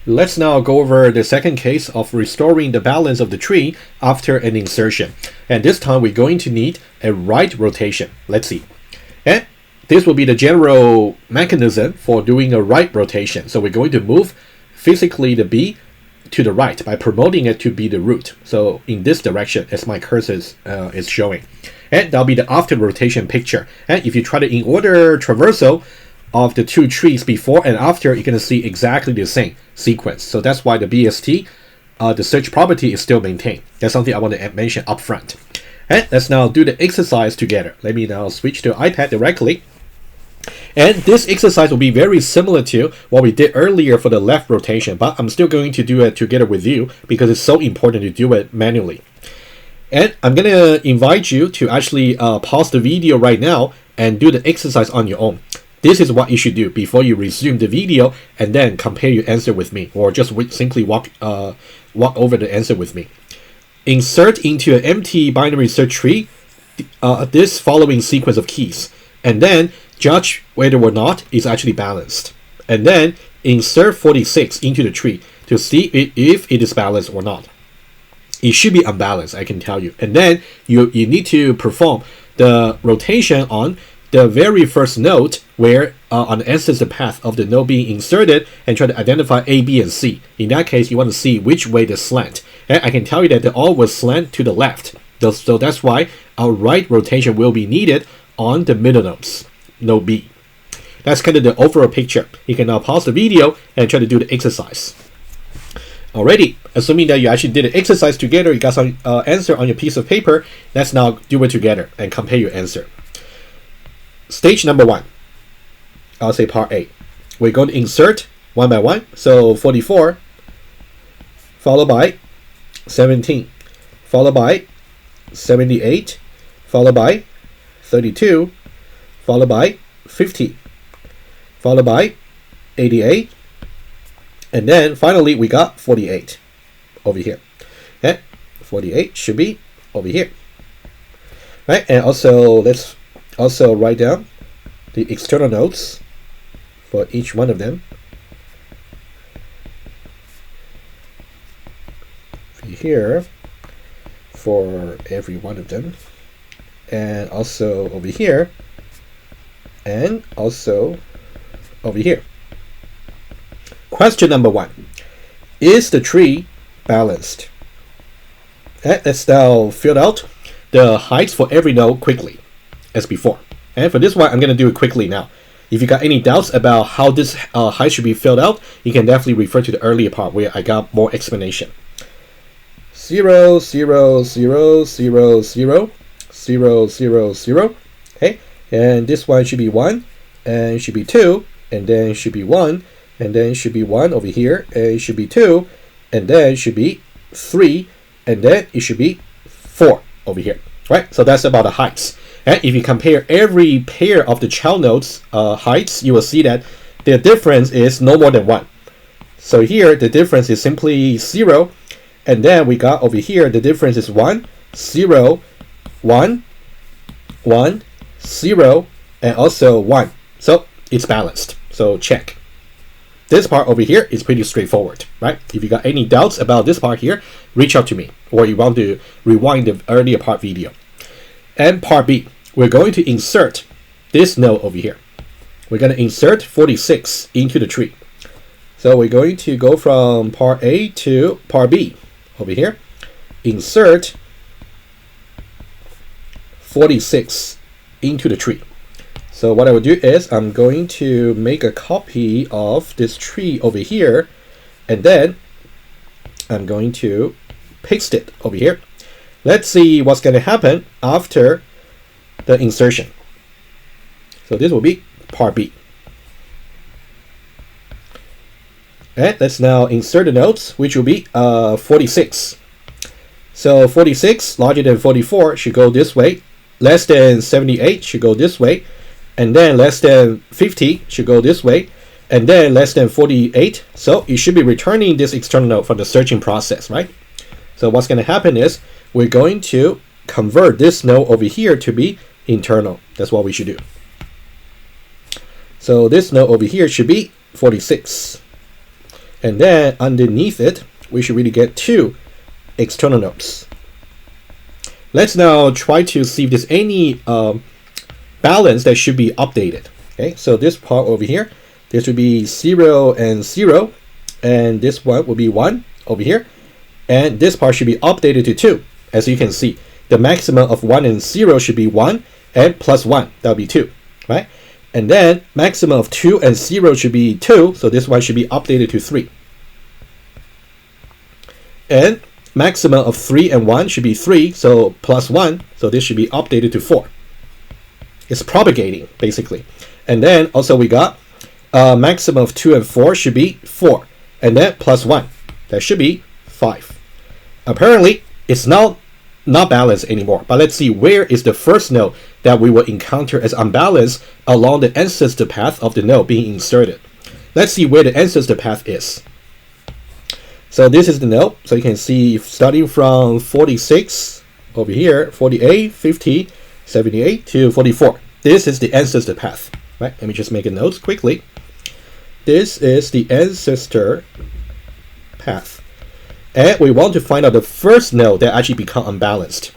Let's now go over the second case of restoring the balance of the tree after an insertion. And this time we're going to need a right rotation. Let's see. And this will be the general mechanism for doing a right rotation. So we're going to move physically the B to the right by promoting it to be the root. So in this direction, as my cursor is showing. And that'll be the after rotation picture. And if you try to in order traversal of the two trees before and after, you're going to see exactly the same sequence. So that's why the BST, the search property, is still maintained. That's something I want to mention up front. And let's now do the exercise together. Let me now switch to iPad directly. And this exercise will be very similar to what we did earlier for the left rotation, but I'm still going to do it together with you because it's so important to do it manually. And I'm going to invite you to actually pause the video right now and do the exercise on your own. This is what you should do before you resume the video and then compare your answer with me, or just simply walk over the answer with me. Insert into an empty binary search tree this following sequence of keys, and then judge whether or not it's actually balanced. And then insert 46 into the tree to see if it is balanced or not. It should be unbalanced, I can tell you. And then you need to perform the rotation on the very first node where on the ancestor path of the node being inserted, and try to identify A, B, and C. In that case, you want to see which way they slant. And I can tell you that they all will slant to the left. So that's why our right rotation will be needed on the middle nodes, node B. That's kind of the overall picture. You can now pause the video and try to do the exercise. Alrighty, assuming that you actually did the exercise together, you got some answer on your piece of paper. Let's now do it together and compare your answer. Stage number 1, I'll say part A. We're going to insert one by one. So 44, followed by 17, followed by 78, followed by 32, followed by 50, followed by 88, and then finally we got 48 over here. Okay, 48 should be over here. Right, and also let's also write down the external nodes for each one of them. Here for every one of them, and also over here, and also over here. Question number 1. Is the tree balanced? Okay, let's now fill out the heights for every node quickly, as before. And for this one, I'm going to do it quickly now. If you got any doubts about how this height should be filled out, you can definitely refer to the earlier part where I got more explanation. 0, 0, 0, 0, 0, 0, 0, 0. Okay, and this one should be 1, and it should be 2, and then it should be 1, and then it should be 1 over here, and it should be 2, and then it should be 3, and then it should be 4 over here. Right, so that's about the heights. And if you compare every pair of the child nodes heights, you will see that the difference is no more than 1. So here the difference is simply 0, and then we got over here the difference is 1, 0, 1, 1, 0, and also 1. So it's balanced. So check. This part over here is pretty straightforward, right? If you got any doubts about this part here, reach out to me, or you want to rewind the earlier part video. And part B, we're going to insert this node over here. We're going to insert 46 into the tree. So we're going to go from part A to part B over here. Insert 46 into the tree. So what I will do is I'm going to make a copy of this tree over here, and then I'm going to paste it over here. Let's see what's going to happen after the insertion. So this will be part B. And let's now insert the nodes, which will be 46. So 46 larger than 44 should go this way, less than 78 should go this way, and then less than 50 should go this way, and then less than 48. So you should be returning this external node from the searching process, right? So what's going to happen is we're going to convert this node over here to be internal. That's what we should do. So this node over here should be 46. And then underneath it, we should really get 2 external nodes. Let's now try to see if there's any balance that should be updated. Okay, so this part over here, this would be 0 and 0, and this one will be 1 over here, and this part should be updated to 2. As you can see, the maximum of 1 and 0 should be 1, and plus 1, that would be 2, right? And then maximum of 2 and 0 should be 2, so this one should be updated to 3. And maximum of 3 and 1 should be 3, so plus 1, so this should be updated to 4. It's propagating, basically. And then also we got maximum of 2 and 4 should be 4, and then plus 1, that should be 5. Apparently, it's now not balanced anymore, but let's see where is the first node that we will encounter as unbalanced along the ancestor path of the node being inserted. Let's see where the ancestor path is. So this is the node, so you can see starting from 46 over here, 48, 50, 78 to 44. This is the ancestor path, right? Let me just make a note quickly. This is the ancestor path. And we want to find out the first node that actually become unbalanced.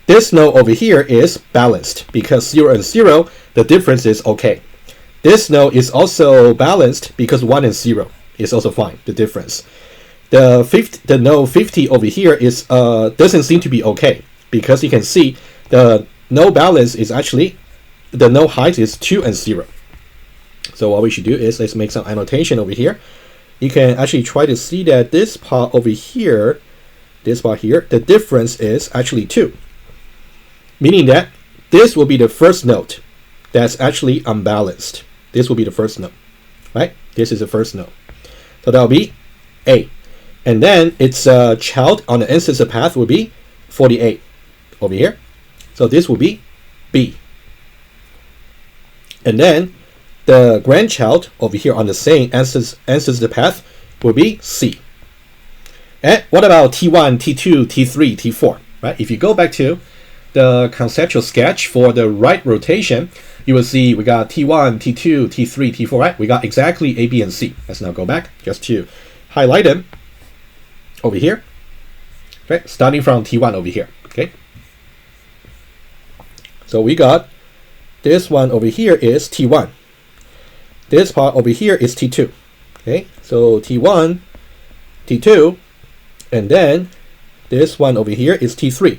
This node over here is balanced because 0 and 0, the difference is okay. This node is also balanced because 1 and 0 is also fine, the difference. The node 50 over here is doesn't seem to be okay because you can see the node balance is actually, the node height is 2 and 0. So what we should do is let's make some annotation over here. You can actually try to see that this part over here, this part here, the difference is actually 2. Meaning that this will be the first node that's actually unbalanced. This will be the first node, right? This is the first node. So that will be A. And then its child on the ancestor path will be 48 over here. So this will be B. And then the grandchild over here on the same ancestor path will be C. And what about T1, T2, T3, T4, right? If you go back to the conceptual sketch for the right rotation, you will see we got T1, T2, T3, T4, right? We got exactly A, B, and C. Let's now go back just to highlight them over here, right? Starting from T1 over here, okay? So we got this one over here is T1. This part over here is T2. Okay, so T1, T2, and then this one over here is T3.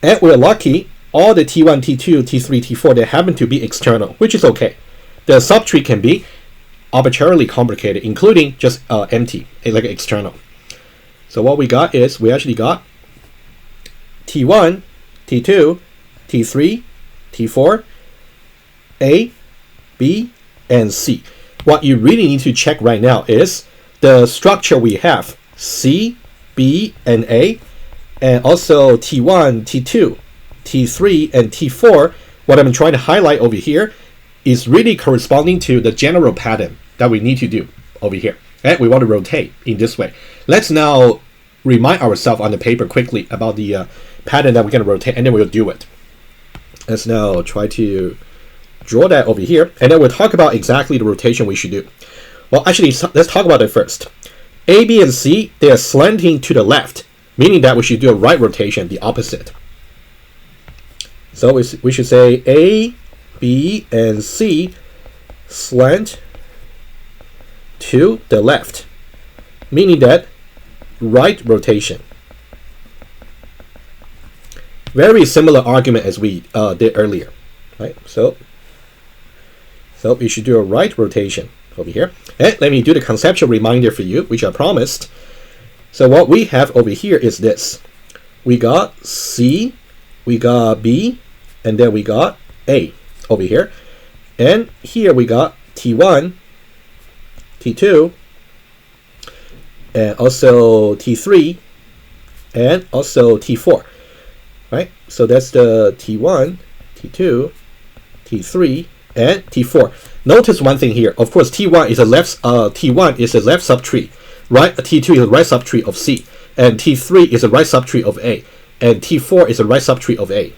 And we're lucky, all the T1, T2, T3, T4, they happen to be external, which is okay. The subtree can be arbitrarily complicated, including just empty, like external. So what we got is, we actually got T1, T2, T3, T4, A, B, and C. What you really need to check right now is the structure we have, C, B, and A, and also T1, T2, T3, and T4. What I'm trying to highlight over here is really corresponding to the general pattern that we need to do over here. And we want to rotate in this way. Let's now remind ourselves on the paper quickly about the pattern that we're going to rotate, and then we'll do it. Let's now try to draw that over here, and then we'll talk about exactly the rotation we should do. Well, actually, let's talk about it first. A, B, and C, they are slanting to the left, meaning that we should do a right rotation, the opposite. So we should say A, B, and C slant to the left, meaning that right rotation. Very similar argument as we did earlier, right? So we should do a right rotation over here. And let me do the conceptual reminder for you, which I promised. So what we have over here is this. We got C, we got B, and then we got A over here. And here we got T1, T2, and also T3, and also T4. Right? So that's the T1, T2, T3, and T4. Notice one thing here. Of course, T1 is a left subtree, right? T2 is a right subtree of C, and T3 is a right subtree of A, and T4 is a right subtree of A.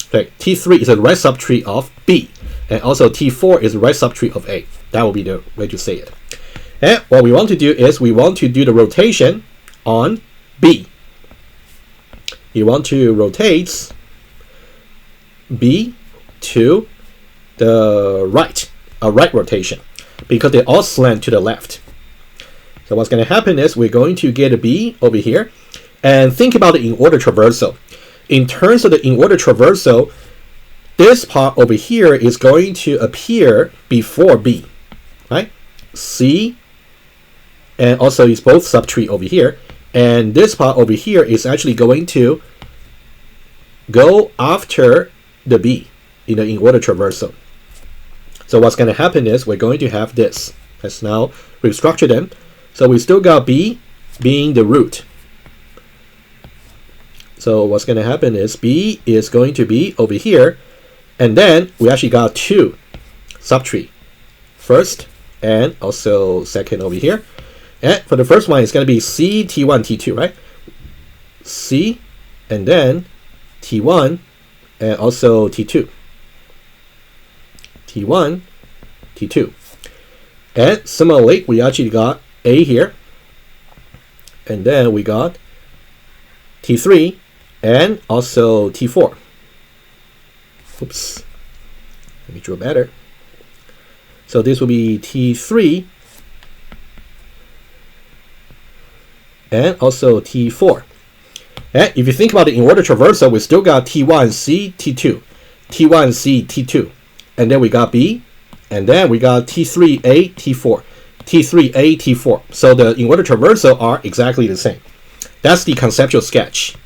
Okay, T3 is a right subtree of B, and also T4 is a right subtree of A. That will be the way to say it. And what we want to do is we want to do the rotation on B. You want to rotate B to the right, a right rotation, because they all slant to the left. So what's going to happen is we're going to get a B over here, and think about the in-order traversal. In terms of the in-order traversal, this part over here is going to appear before B, right? C, and also it's both subtree over here, and this part over here is actually going to go after the B in the in-order traversal. So what's going to happen is we're going to have this. Let's now restructure them. So we still got B being the root. So what's going to happen is B is going to be over here, and then we actually got two subtree, first and also second over here. And for the first one, it's going to be C, T1, T2, right? C, and then T1, and also T2. T1, T2. And similarly, we actually got A here, and then we got T3, and also T4. Oops. Let me draw better. So this will be T3, and also T4. And if you think about the in-order traversal, we still got T1, C, T2, T1, C, T2, and then we got B, and then we got T3, A, T4, T3, A, T4. So the in-order traversal are exactly the same. That's the conceptual sketch,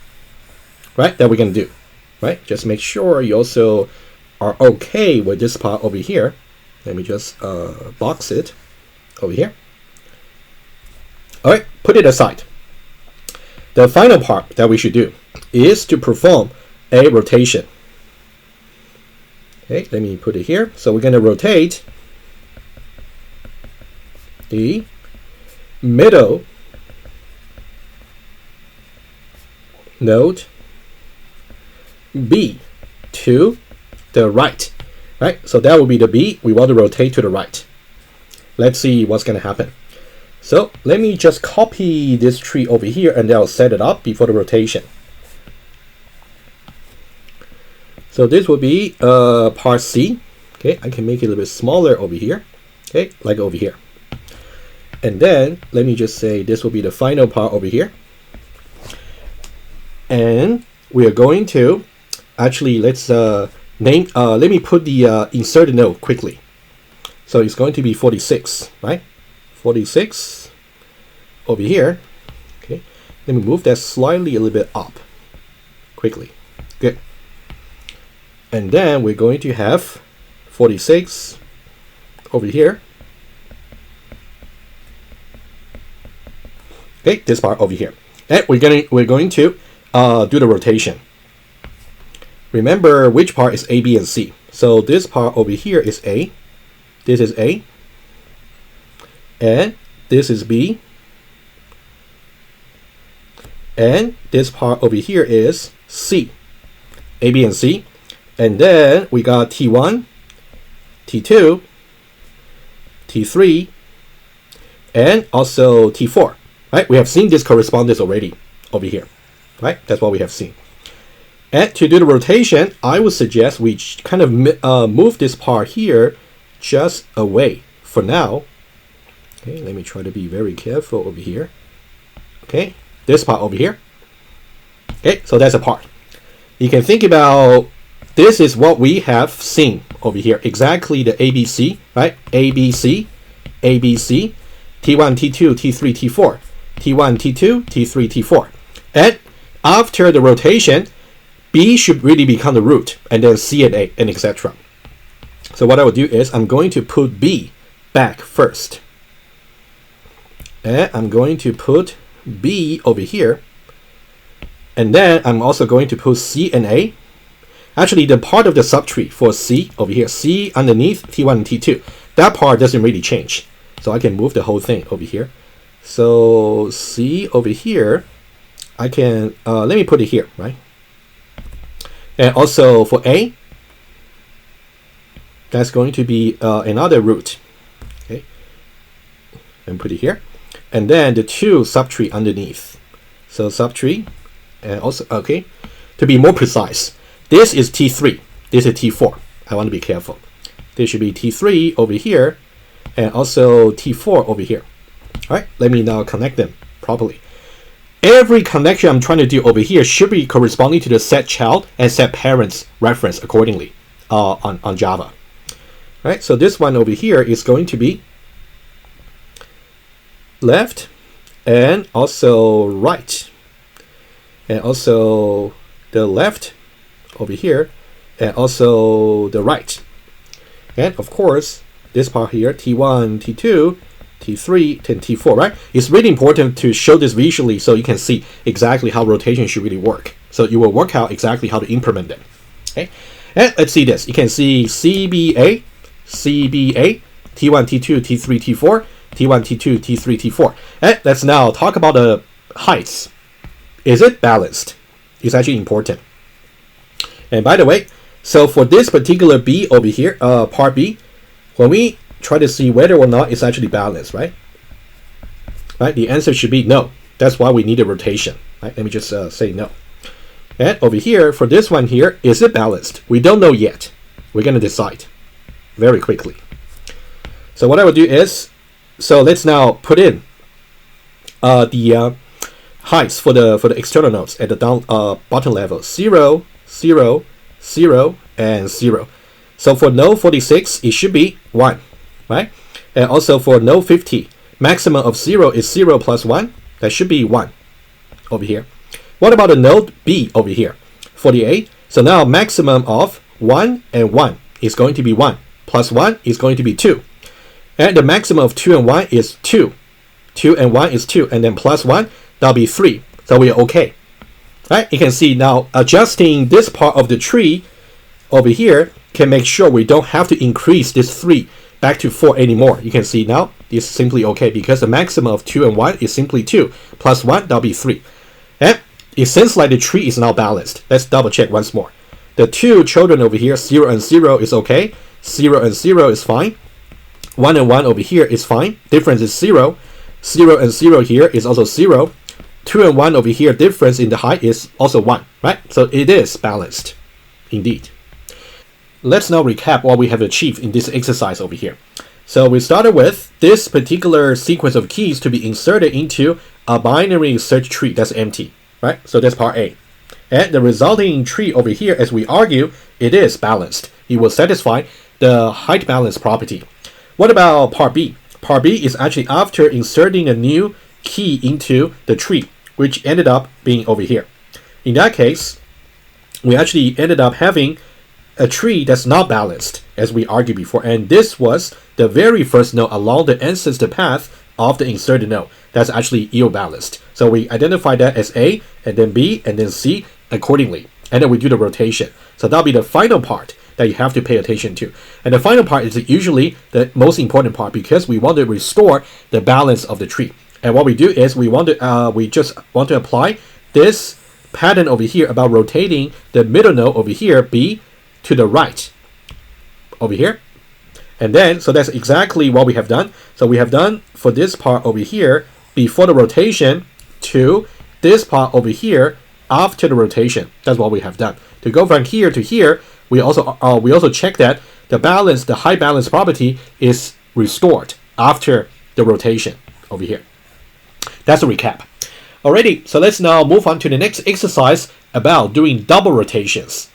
right, that we're going to do, right? Just make sure you also are okay with this part over here. Let me just box it over here. All right, put it aside. The final part that we should do is to perform a rotation. Okay, let me put it here. So we're going to rotate the middle node B to the right. Right? So that will be the B. We want to rotate to the right. Let's see what's going to happen. So let me just copy this tree over here, and then I'll set it up before the rotation. So this will be part C. Okay, I can make it a little bit smaller over here. Okay, like over here. And then let me just say this will be the final part over here. And we are going to actually let's name. Let me put the insert node quickly. So it's going to be 46, right? 46 over here. Okay, let me move that slightly a little bit up quickly. Good. And then we're going to have 46 over here. Okay, this part over here. And we're going to do the rotation. Remember which part is A, B, and C. So this part over here is A. This is A. And this is B. And this part over here is C. A, B, and C. And then we got T1, T2, T3, and also T4. Right? We have seen this correspondence already over here. Right? That's what we have seen. And to do the rotation, I would suggest we kind of move this part here just away for now. Okay, let me try to be very careful over here. Okay, this part over here. Okay, so that's a part. You can think about this is what we have seen over here. Exactly the ABC, right? ABC, ABC, T1, T2, T3, T4, T1, T2, T3, T4. And after the rotation, B should really become the root, and then C and A, and etc. So what I will do is I'm going to put B back first. And I'm going to put B over here. And then I'm also going to put C and A. Actually, the part of the subtree for C over here, C underneath T1 and T2, that part doesn't really change. So I can move the whole thing over here. So C over here, I can, let me put it here, right? And also for A, that's going to be another root. Okay. and put it here. And then the 2 subtree underneath. So subtree, and also, okay, to be more precise, this is T3, this is T4. I want to be careful. There should be T3 over here, and also T4 over here. All right, let me now connect them properly. Every connection I'm trying to do over here should be corresponding to the set child and set parents reference accordingly on Java. All right, so this one over here is going to be left and also right, and also the left over here, and also the right. And of course, this part here, T1, T2, T3, and T4, right? It's really important to show this visually so you can see exactly how rotation should really work. So you will work out exactly how to implement them. Okay, and let's see this. You can see CBA, CBA, T1, T2, T3, T4, T1, T2, T3, T4. And let's now talk about the heights. Is it balanced? It's actually important. And by the way, so for this particular B over here, part B, when we try to see whether or not it's actually balanced, right? Right, the answer should be no. That's why we need a rotation. Right? Let me just say no. And over here, for this one here, is it balanced? We don't know yet. We're going to decide very quickly. So what I will do is, so let's now put in the heights for the external nodes at the bottom level. 0, 0, 0, and 0. So for node 46, it should be 1, right? And also for node 50, maximum of 0 is 0 plus 1. That should be 1 over here. What about the node B over here? 48. So now maximum of 1 and 1 is going to be 1. Plus 1 is going to be 2. And the maximum of 2 and 1 is 2. 2 and 1 is 2. And then plus 1, that'll be 3. So we are okay. Right? You can see now adjusting this part of the tree over here can make sure we don't have to increase this 3 back to 4 anymore. You can see now it's simply okay because the maximum of 2 and 1 is simply 2. Plus 1, that'll be 3. And it seems like the tree is now balanced. Let's double check once more. The 2 children over here, 0 and 0 is okay. 0 and 0 is fine. 1 and 1 over here is fine. Difference is 0. 0 and 0 here is also 0. 2 and 1 over here, difference in the height is also 1, right? So it is balanced, indeed. Let's now recap what we have achieved in this exercise over here. So we started with this particular sequence of keys to be inserted into a binary search tree that's empty, right? So that's part A. And the resulting tree over here, as we argue, it is balanced. It will satisfy the height balance property. What about part B? Part B is actually after inserting a new key into the tree, which ended up being over here. In that case, we actually ended up having a tree that's not balanced, as we argued before, and this was the very first node along the ancestor path of the inserted node. That's actually ill-balanced. So we identify that as A, and then B, and then C accordingly, and then we do the rotation. So that'll be the final part that you have to pay attention to. And the final part is usually the most important part because we want to restore the balance of the tree. And what we do is we just want to apply this pattern over here about rotating the middle node over here, B, to the right over here. And then, so that's exactly what we have done. So we have done for this part over here before the rotation to this part over here after the rotation. That's what we have done. To go from here to here, we also check that the balance, the high balance property is restored after the rotation over here. That's a recap. Alrighty, so let's now move on to the next exercise about doing double rotations.